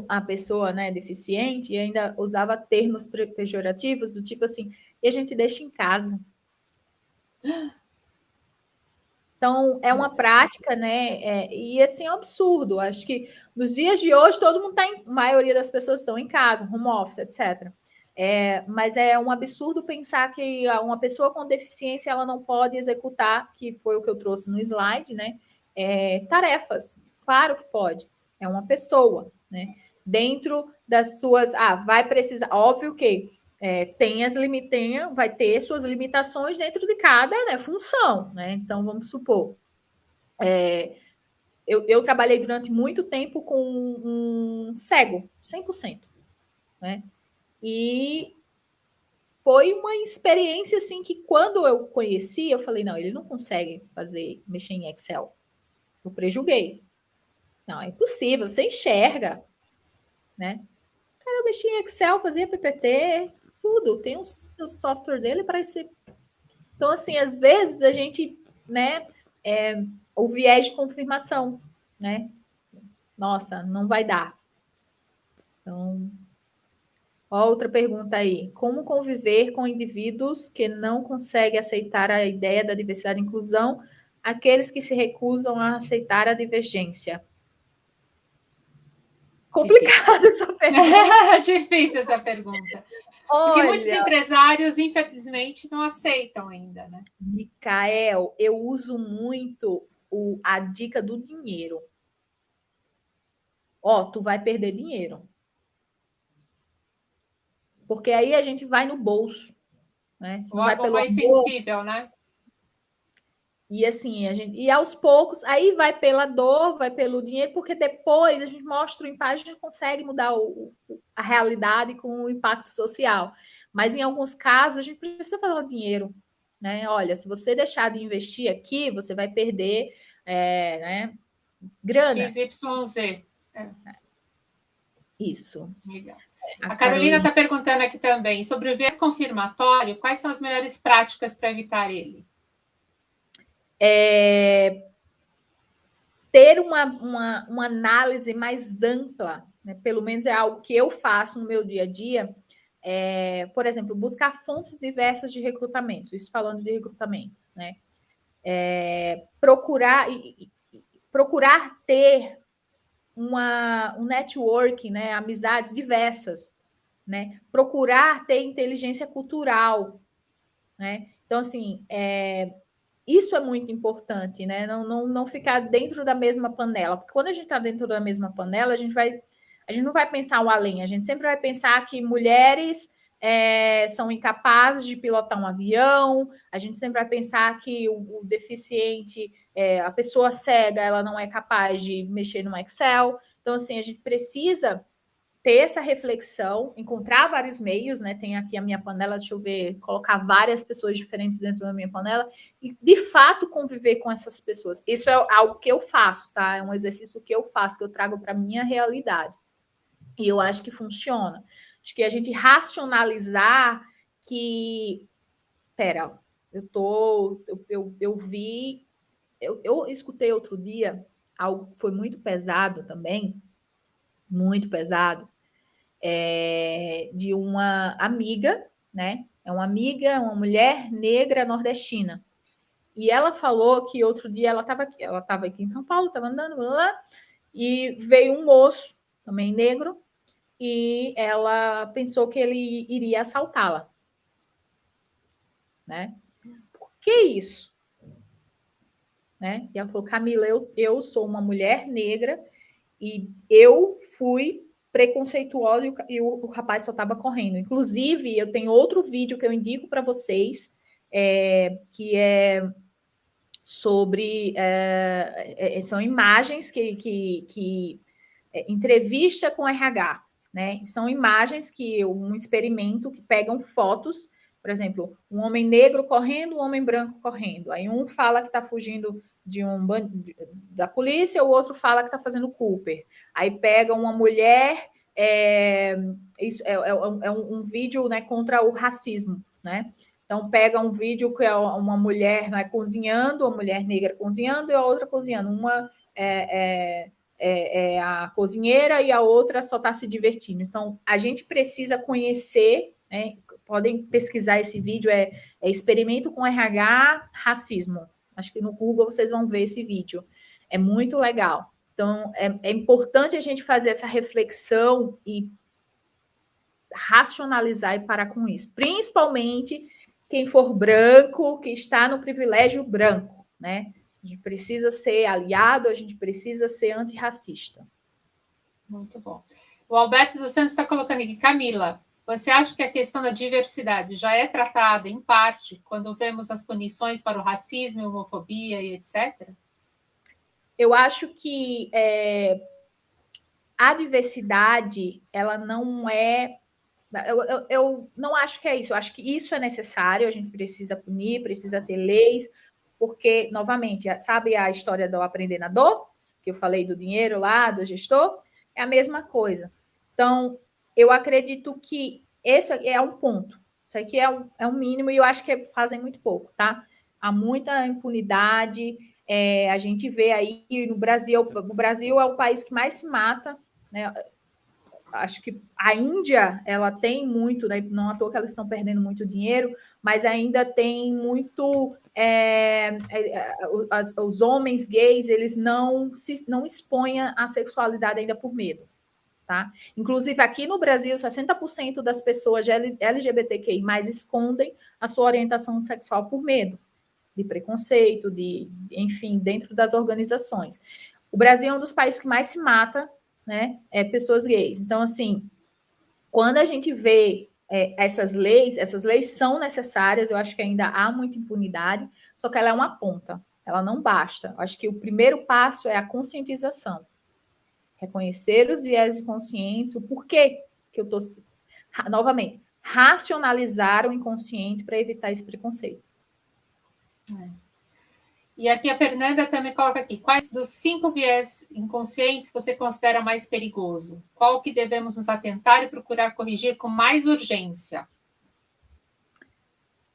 a pessoa, né, deficiente, e ainda usava termos pejorativos, do tipo assim, e a gente deixa em casa. Então, é uma prática, né? E assim, é um absurdo. Acho que nos dias de hoje, todo mundo a maioria das pessoas estão em casa, home office, etc. Mas é um absurdo pensar que uma pessoa com deficiência ela não pode executar, que foi o que eu trouxe no slide, né? Tarefas. Claro que pode. é uma pessoa, né? Dentro das suas... vai precisar... Óbvio que vai ter suas limitações dentro de cada, né, função, né? Então, vamos supor... Eu trabalhei durante muito tempo com um cego, 100%, né? E foi uma experiência, assim, que quando eu conheci, eu falei, não, ele não consegue mexer em Excel. Eu prejulguei. Não, é impossível, você enxerga, né? Cara, eu mexia em Excel, fazia PPT, tudo. Tem o software dele para esse... Então, assim, às vezes a gente, né, o viés de confirmação, né? Nossa, não vai dar. Então, outra pergunta aí. Como conviver com indivíduos que não conseguem aceitar a ideia da diversidade e inclusão, aqueles que se recusam a aceitar a divergência? Complicada essa pergunta. Difícil essa pergunta. Olha, porque muitos empresários, infelizmente, não aceitam ainda, né? Micael, eu uso muito a dica do dinheiro. Tu vai perder dinheiro. Porque aí a gente vai no bolso, né? O órgão mais sensível, né? E assim, e aos poucos, aí vai pela dor, vai pelo dinheiro, porque depois a gente mostra o impacto, a gente consegue mudar a realidade com o impacto social. Mas em alguns casos, a gente precisa falar o dinheiro, né? Olha, se você deixar de investir aqui, você vai perder né, grana. XYZ. Isso. Legal. A Carolina está perguntando aqui também sobre o viés confirmatório, quais são as melhores práticas para evitar ele? Ter uma análise mais ampla, né? Pelo menos é algo que eu faço no meu dia a dia, por exemplo, buscar fontes diversas de recrutamento, isso falando de recrutamento, né? Procurar ter um networking, né? Amizades diversas, né? Procurar ter inteligência cultural, né? Então, assim, isso é muito importante, né? Não ficar dentro da mesma panela. Porque quando a gente está dentro da mesma panela, a gente não vai pensar o além. A gente sempre vai pensar que mulheres são incapazes de pilotar um avião. A gente sempre vai pensar que o deficiente, a pessoa cega, ela não é capaz de mexer no Excel. Então, assim, a gente precisa ter essa reflexão, encontrar vários meios, né? Tem aqui a minha panela, deixa eu ver, colocar várias pessoas diferentes dentro da minha panela e, de fato, conviver com essas pessoas. Isso é algo que eu faço, tá? É um exercício que eu faço, que eu trago para a minha realidade. E eu acho que funciona. Acho que a gente racionalizar que... Pera, eu escutei outro dia algo que foi muito pesado também, muito pesado, de uma amiga, né? É uma amiga, uma mulher negra nordestina. E ela falou que outro dia ela estava aqui em São Paulo, estava andando, blá, blá, e veio um moço, também negro, e ela pensou que ele iria assaltá-la. Né? Por que isso? Né? E ela falou, Camila, eu sou uma mulher negra e eu fui preconceituosa e o rapaz só estava correndo. Inclusive, eu tenho outro vídeo que eu indico para vocês, que é sobre... são imagens que entrevista com RH, né? São imagens um experimento que pegam fotos, por exemplo, um homem negro correndo, um homem branco correndo. Aí um fala que está fugindo da polícia, o outro fala que está fazendo Cooper. Aí pega uma mulher, isso é um vídeo, né, contra o racismo, né? Então pega um vídeo que é uma mulher, né, cozinhando, uma mulher negra cozinhando e a outra cozinhando. Uma é a cozinheira e a outra só está se divertindo. Então a gente precisa conhecer, né? Podem pesquisar esse vídeo, experimento com RH, racismo. Acho que no Google vocês vão ver esse vídeo. É muito legal. Então, é importante a gente fazer essa reflexão e racionalizar e parar com isso. Principalmente quem for branco, que está no privilégio branco, né? A gente precisa ser aliado, a gente precisa ser antirracista. Muito bom. O Alberto dos Santos está colocando aqui, Camila, você acha que a questão da diversidade já é tratada, em parte, quando vemos as punições para o racismo, homofobia e etc.? Eu acho que a diversidade, ela não é... Eu não acho que é isso. Eu acho que isso é necessário, a gente precisa punir, precisa ter leis, porque, novamente, sabe a história do aprender na dor? Que eu falei do dinheiro lá, do gestor? É a mesma coisa. Então, eu acredito que esse é um ponto. Isso aqui é um mínimo e eu acho que fazem muito pouco, tá? Há muita impunidade. A gente vê aí no Brasil, o Brasil é o país que mais se mata, né? Acho que a Índia, ela tem muito, né? Não à toa que elas estão perdendo muito dinheiro, mas ainda tem muito... os homens gays, eles não expõem a sexualidade ainda por medo, tá? Inclusive, aqui no Brasil, 60% das pessoas LGBTQI+, escondem a sua orientação sexual por medo de preconceito, enfim, dentro das organizações. O Brasil é um dos países que mais se mata, né, pessoas gays. Então, assim, quando a gente vê essas leis são necessárias, eu acho que ainda há muita impunidade, só que ela é uma ponta, ela não basta. Eu acho que o primeiro passo é a conscientização. Reconhecer os viés inconscientes, o porquê que eu estou... Novamente, racionalizar o inconsciente para evitar esse preconceito. E aqui a Fernanda também coloca aqui, quais dos 5 viés inconscientes você considera mais perigoso? Qual que devemos nos atentar e procurar corrigir com mais urgência?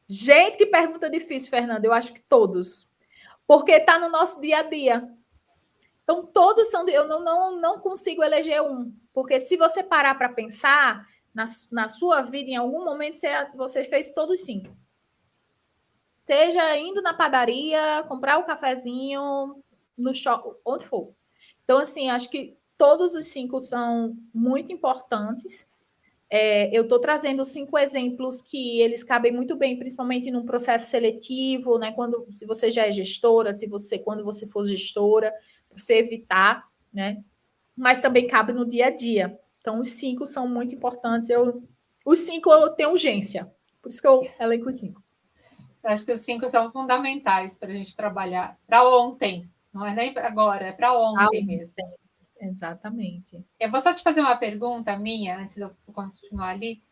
Gente, que pergunta difícil, Fernanda. Eu acho que todos. Porque está no nosso dia a dia. Então, todos são... Eu não consigo eleger um. Porque se você parar para pensar, na sua vida, em algum momento, você fez todos 5. Seja indo na padaria, comprar um cafezinho, no shopping, onde for. Então, assim, acho que todos os 5 são muito importantes. Eu estou trazendo 5 exemplos que eles cabem muito bem, principalmente num processo seletivo, né? Se você já é gestora, quando você for gestora, para você evitar, né? Mas também cabe no dia a dia. Então, os 5 são muito importantes. Os 5 eu tenho urgência. Por isso que eu elenco os 5. Acho que os 5 são fundamentais para a gente trabalhar. Para ontem, não é nem agora, é para ontem mesmo. Exatamente. Eu vou só te fazer uma pergunta minha, antes de eu continuar ali.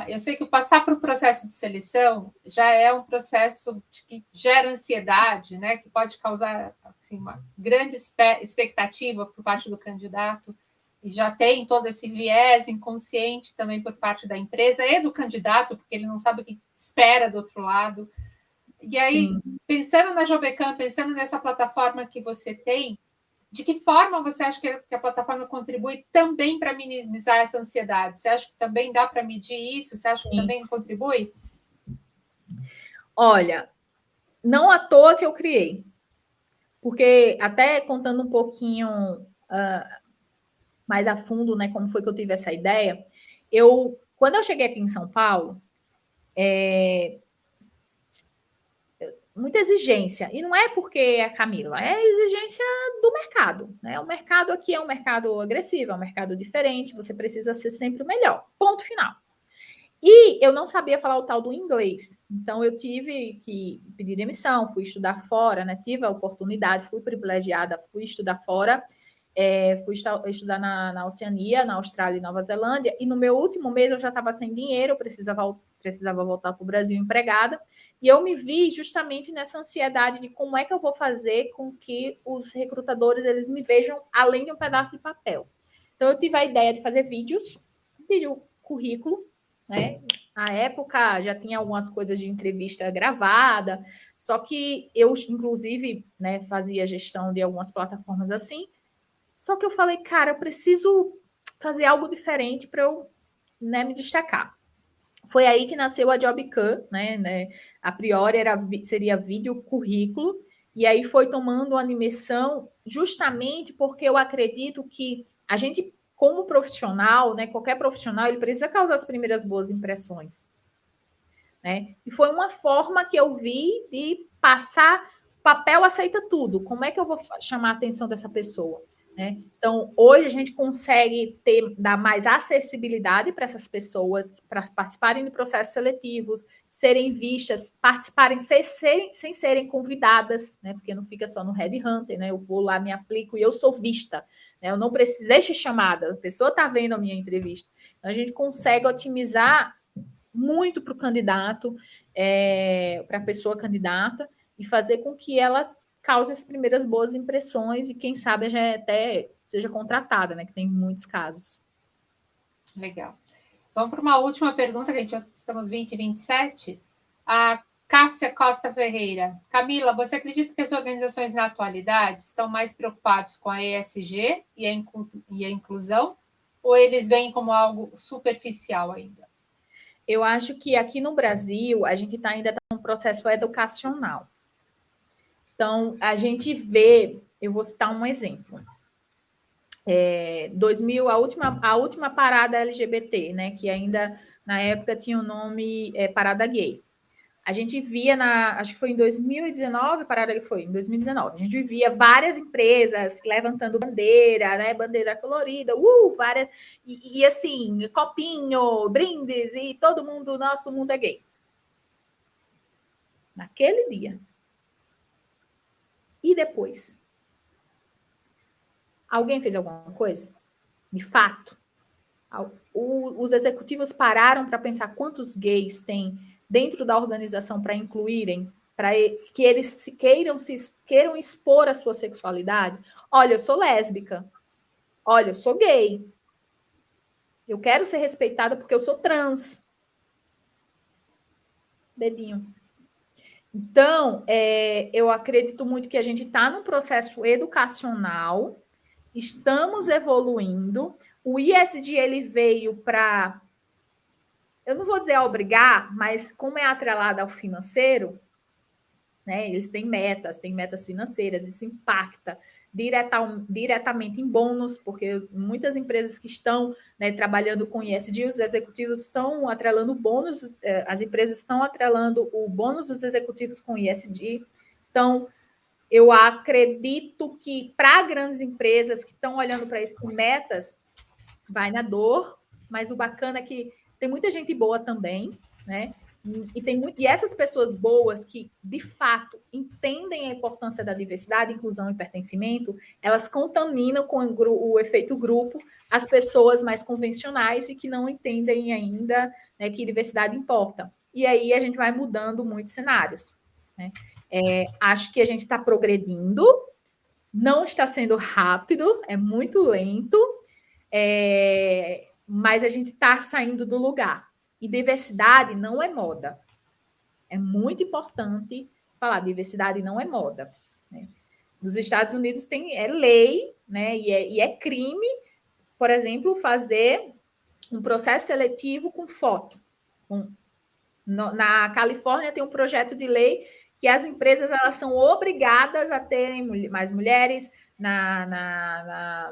Eu sei que passar por um processo de seleção já é um processo que gera ansiedade, né? Que pode causar assim, uma grande expectativa por parte do candidato, e já tem todo esse viés inconsciente também por parte da empresa e do candidato, porque ele não sabe o que espera do outro lado. E aí, sim, pensando na Jobecam, pensando nessa plataforma que você tem, de que forma você acha que a plataforma contribui também para minimizar essa ansiedade? Você acha que também dá para medir isso? Você acha, sim, que também contribui? Olha, não à toa que eu criei. Porque, até contando um pouquinho mais a fundo, né, como foi que eu tive essa ideia, quando eu cheguei aqui em São Paulo, muita exigência. E não é porque é Camila, é exigência do mercado, né? O mercado aqui é um mercado agressivo, é um mercado diferente, você precisa ser sempre o melhor. Ponto final. E eu não sabia falar o tal do inglês. Então, eu tive que pedir demissão, fui estudar fora, né? Tive a oportunidade, fui privilegiada, fui estudar fora, fui estudar na Oceania, na Austrália e Nova Zelândia, e no meu último mês eu já estava sem dinheiro, eu precisava voltar para o Brasil empregada, e eu me vi justamente nessa ansiedade de como é que eu vou fazer com que os recrutadores eles me vejam além de um pedaço de papel. Então, eu tive a ideia de fazer vídeo currículo, né? Na época, já tinha algumas coisas de entrevista gravada, só que eu, inclusive, né, fazia gestão de algumas plataformas assim, só que eu falei, cara, eu preciso fazer algo diferente para eu, né, me destacar. Foi aí que nasceu a Jobecam, né? A priori seria vídeo currículo, e aí foi tomando uma dimensão justamente porque eu acredito que a gente, como profissional, né, qualquer profissional, ele precisa causar as primeiras boas impressões, né? E foi uma forma que eu vi de passar, papel aceita tudo. Como é que eu vou chamar a atenção dessa pessoa? né? Então, hoje a gente consegue dar mais acessibilidade para essas pessoas, para participarem de processos seletivos, serem vistas, participarem sem serem convidadas, né? Porque não fica só no Headhunter, né? Eu vou lá, me aplico e eu sou vista, né? Eu não precisei ser chamada, a pessoa está vendo a minha entrevista. Então, a gente consegue otimizar muito para o candidato, para a pessoa candidata, e fazer com que ela cause as primeiras boas impressões e, quem sabe, já até seja contratada, né? Que tem muitos casos. Legal. Vamos para uma última pergunta, que a gente já estamos 20 e 27. A Cássia Costa Ferreira. Camila, você acredita que as organizações na atualidade estão mais preocupadas com a ESG e a inclusão? Ou eles veem como algo superficial ainda? Eu acho que aqui no Brasil, a gente ainda está num processo educacional. Então, a gente vê, eu vou citar um exemplo. 2000, a última parada LGBT, né, que ainda na época tinha o nome Parada Gay. A gente via acho que foi em 2019, em 2019, a gente via várias empresas levantando bandeira, né, bandeira colorida, várias, e assim, copinho, brindes, e todo mundo, nosso mundo é gay. Naquele dia. E depois? Alguém fez alguma coisa? De fato? Os executivos pararam para pensar quantos gays tem dentro da organização para incluírem, para que eles queiram expor a sua sexualidade? Olha, eu sou lésbica. Olha, eu sou gay. Eu quero ser respeitada porque eu sou trans. Dedinho. Então, eu acredito muito que a gente está num processo educacional, estamos evoluindo. O ISD ele veio para, eu não vou dizer obrigar, mas como é atrelado ao financeiro, né, eles têm metas financeiras, isso impacta diretamente em bônus, porque muitas empresas que estão, né, trabalhando com ISD, os executivos estão atrelando bônus, as empresas estão atrelando o bônus dos executivos com ISD. Então, eu acredito que para grandes empresas que estão olhando para isso com metas, vai na dor, mas o bacana é que tem muita gente boa também, né? E essas pessoas boas que, de fato, entendem a importância da diversidade, inclusão e pertencimento, elas contaminam com o efeito grupo as pessoas mais convencionais e que não entendem ainda, né, que diversidade importa. E aí a gente vai mudando muitos cenários, né? Acho que a gente está progredindo, não está sendo rápido, é muito lento, mas a gente está saindo do lugar. E diversidade não é moda. É muito importante falar, diversidade não é moda, né? Nos Estados Unidos é lei, né? E é crime, por exemplo, fazer um processo seletivo com foto. Na Califórnia tem um projeto de lei que as empresas elas são obrigadas a terem mais mulheres na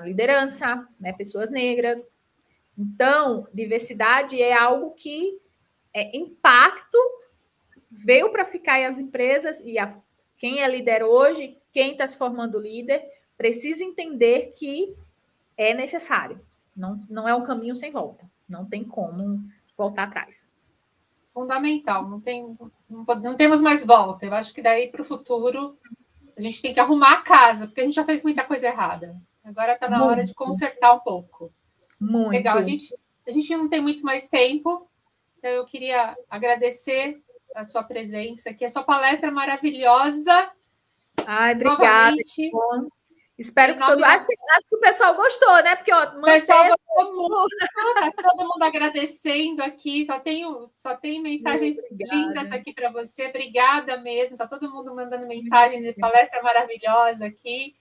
liderança, né? Pessoas negras. Então, diversidade é algo que impacto, veio para ficar, e as empresas, quem é líder hoje, quem está se formando líder, precisa entender que é necessário. Não é um caminho sem volta. Não tem como voltar atrás. Fundamental. Não temos mais volta. Eu acho que daí para o futuro a gente tem que arrumar a casa, porque a gente já fez muita coisa errada. Agora está na hora de consertar um pouco. Muito. Legal. A gente não tem muito mais tempo, então eu queria agradecer a sua presença aqui. A sua palestra é maravilhosa. Ai, obrigada. Espero que acho que o pessoal gostou, né? Porque o pessoal gostou muito. Tá todo mundo agradecendo aqui. Só tem mensagens lindas aqui para você. Obrigada mesmo. Está todo mundo mandando mensagens de palestra maravilhosa aqui.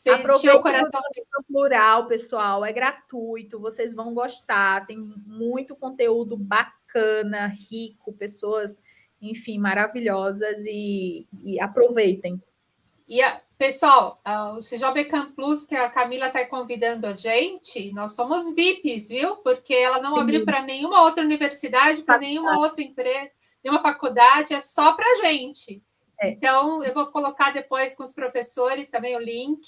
Aproveita o coração plural, pessoal. É gratuito. Vocês vão gostar. Tem muito conteúdo bacana, rico, pessoas, enfim, maravilhosas e aproveitem. Pessoal, o CJ Campus, que a Camila está convidando a gente, nós somos VIPs, viu? Porque ela não abriu para nenhuma outra universidade, para nenhuma outra empresa, nenhuma faculdade, é só para a gente. Então, eu vou colocar depois com os professores também o link.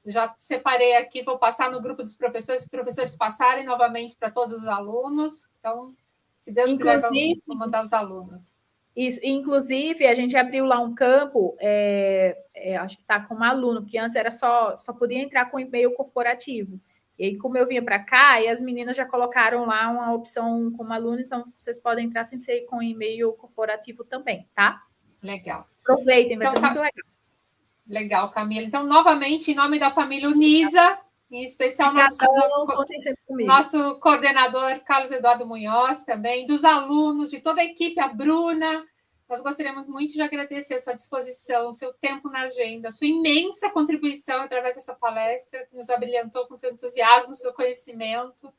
Já separei aqui, vou passar no grupo dos professores, os professores passarem novamente para todos os alunos. Então, se Deus quiser, vou mandar os alunos. Isso, inclusive, a gente abriu lá um campo, acho que está como aluno, porque antes era só podia entrar com e-mail corporativo. E aí, como eu vinha para cá, e as meninas já colocaram lá uma opção como aluno, então vocês podem entrar sem ser com e-mail corporativo também, tá? Legal. Aproveitem, vai ser muito legal. Legal, Camila. Então, novamente, em nome da família Unisa, em especial nosso coordenador Carlos Eduardo Munhoz também, dos alunos, de toda a equipe, a Bruna, nós gostaríamos muito de agradecer a sua disposição, o seu tempo na agenda, a sua imensa contribuição através dessa palestra, que nos abrilhantou com seu entusiasmo, seu conhecimento.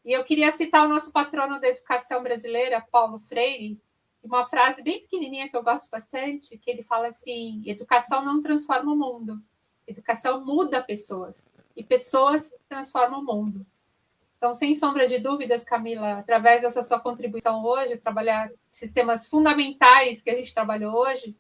E eu queria citar o nosso patrono da educação brasileira, Paulo Freire, uma frase bem pequenininha que eu gosto bastante, que ele fala assim: educação não transforma o mundo, educação muda pessoas, e pessoas transformam o mundo. Então, sem sombra de dúvidas, Camila, através dessa sua contribuição hoje, trabalhar sistemas fundamentais que a gente trabalhou hoje,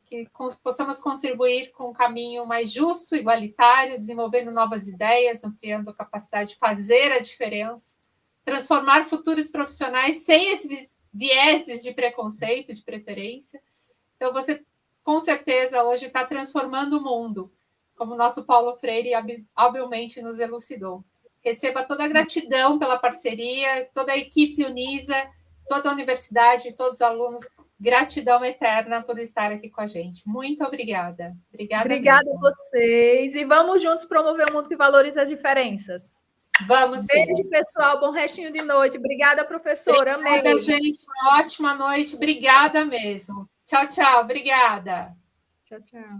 que possamos contribuir com um caminho mais justo, igualitário, desenvolvendo novas ideias, ampliando a capacidade de fazer a diferença, transformar futuros profissionais sem esses vieses de preconceito, de preferência. Então, você, com certeza, hoje está transformando o mundo, como o nosso Paulo Freire habilmente nos elucidou. Receba toda a gratidão pela parceria, toda a equipe Unisa, toda a universidade, todos os alunos, gratidão eterna por estar aqui com a gente. Muito obrigada. Obrigada a vocês. E vamos juntos promover um mundo que valoriza as diferenças. Vamos, beijo, sim. Pessoal. Bom restinho de noite. Obrigada, professora. Obrigada, gente. Uma ótima noite. Obrigada mesmo. Tchau, tchau. Obrigada. Tchau, tchau.